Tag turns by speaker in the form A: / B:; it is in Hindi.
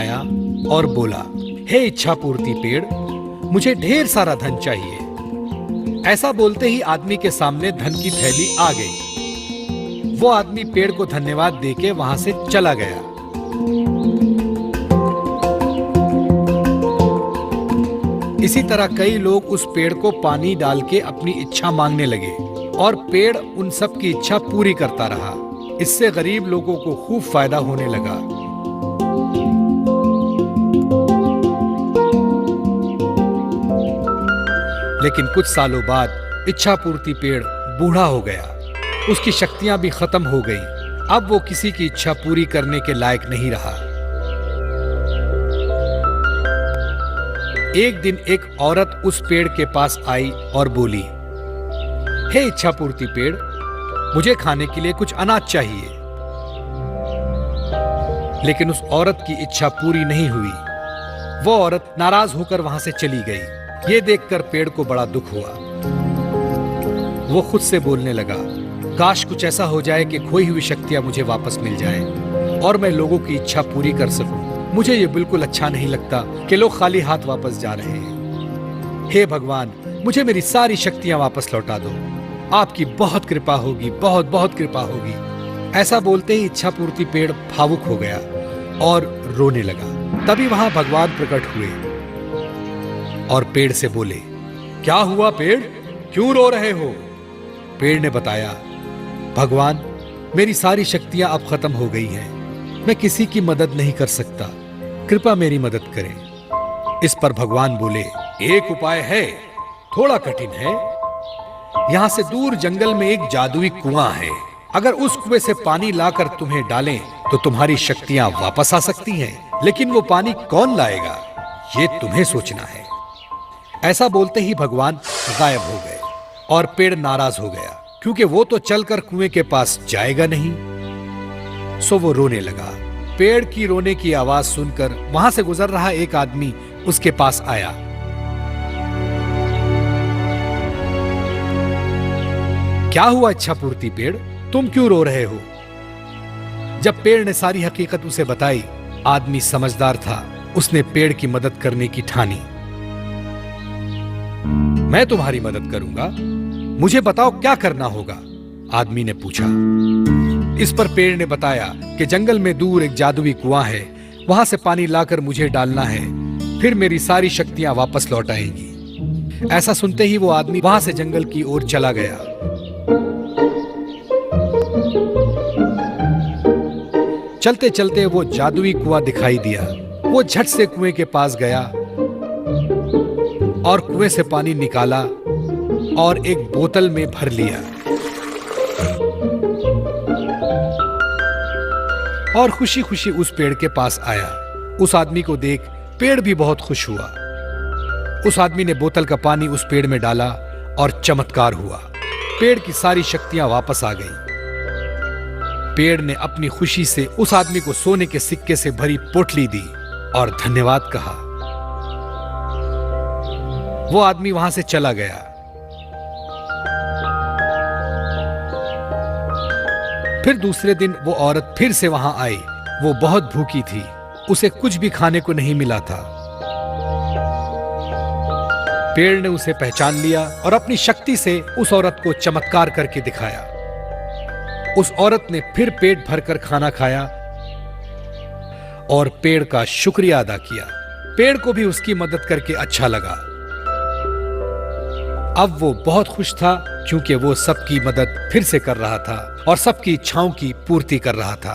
A: दिखाया और बोला, हे इच्छा पूर्ति पेड़, मुझे ढेर सारा धन चाहिए। ऐसा बोलते ही आदमी के सामने धन की थैली आ गई। वो आदमी पेड़ को धन्यवाद देके वहां से चला गया। इसी तरह कई लोग उस पेड़ को पानी डाल के अपनी इच्छा मांगने लगे और पेड़ उन सब की इच्छा पूरी करता रहा। इससे गरीब लोगों को खूब फायदा होने लगा। लेकिन कुछ सालों बाद इच्छा पूर्ति पेड़ बूढ़ा हो गया। उसकी शक्तियां भी खत्म हो गई। अब वो किसी की इच्छा पूरी करने के लायक नहीं रहा। एक दिन एक औरत उस पेड़ के पास आई और बोली, हे इच्छा पूर्ति पेड़, मुझे खाने के लिए कुछ अनाज चाहिए। लेकिन उस औरत की इच्छा पूरी नहीं हुई। वो औरत नाराज होकर वहां से चली गई। ये देखकर पेड़ को बड़ा दुख हुआ। वो खुद से बोलने लगा, काश कुछ ऐसा हो जाए कि खोई हुई शक्तियां मुझे वापस मिल जाए और मैं लोगों की इच्छा पूरी कर सकूं। मुझे ये बिल्कुल अच्छा नहीं लगता कि लोग खाली हाथ वापस जा रहे हैं। हे भगवान, मुझे मेरी सारी शक्तियां वापस लौटा दो। आपकी बहुत कृपा होगी, बहुत बहुत कृपा होगी। ऐसा बोलते ही इच्छा पूर्ति पेड़ भावुक हो गया और रोने लगा। तभी वहां भगवान प्रकट हुए और पेड़ से बोले, क्या हुआ पेड़, क्यों रो रहे हो? पेड़ ने बताया, भगवान, मेरी सारी शक्तियां अब खत्म हो गई हैं। मैं किसी की मदद नहीं कर सकता। कृपया मेरी मदद करें। इस पर भगवान बोले, एक उपाय है, थोड़ा कठिन है। यहां से दूर जंगल में एक जादुई कुआं है। अगर उस कुएं से पानी लाकर तुम्हें डालें तो तुम्हारी शक्तियां वापस आ सकती हैं। लेकिन वो पानी कौन लाएगा, ये तुम्हें सोचना है। ऐसा बोलते ही भगवान गायब हो गए और पेड़ नाराज हो गया, क्योंकि वो तो चलकर कुएं के पास जाएगा नहीं। सो वो रोने लगा। पेड़ की रोने की आवाज सुनकर वहां से गुजर रहा एक आदमी उसके पास आया। क्या हुआ इच्छा पूर्ति पेड़, तुम क्यों रो रहे हो? जब पेड़ ने सारी हकीकत उसे बताई, आदमी समझदार था। उसने पेड़ की मदद करने की ठानी। मैं तुम्हारी मदद करूंगा, मुझे बताओ क्या करना होगा? आदमी ने पूछा। इस पर पेड़ ने बताया कि जंगल में दूर एक जादुई कुआं है, वहां से पानी लाकर मुझे डालना है, फिर मेरी सारी शक्तियां वापस लौट आएंगी। ऐसा सुनते ही वो आदमी वहां से जंगल की ओर चला गया। चलते चलते वो जादुई कुआं दिखाई दिया। वो झट से कुएं के पास गया और कुएं से पानी निकाला और एक बोतल में भर लिया और खुशी खुशी उस पेड़ के पास आया। उस आदमी को देख पेड़ भी बहुत खुश हुआ। उस आदमी ने बोतल का पानी उस पेड़ में डाला और चमत्कार हुआ। पेड़ की सारी शक्तियां वापस आ गईं। पेड़ ने अपनी खुशी से उस आदमी को सोने के सिक्के से भरी पोटली दी और धन्यवाद कहा। वो आदमी वहां से चला गया। फिर दूसरे दिन वो औरत फिर से वहां आई। वो बहुत भूखी थी, उसे कुछ भी खाने को नहीं मिला था। पेड़ ने उसे पहचान लिया और अपनी शक्ति से उस औरत को चमत्कार करके दिखाया। उस औरत ने फिर पेट भरकर खाना खाया और पेड़ का शुक्रिया अदा किया। पेड़ को भी उसकी मदद करके अच्छा लगा। अब वो बहुत खुश था, क्योंकि वो सबकी मदद फिर से कर रहा था और सबकी इच्छाओं की पूर्ति कर रहा था।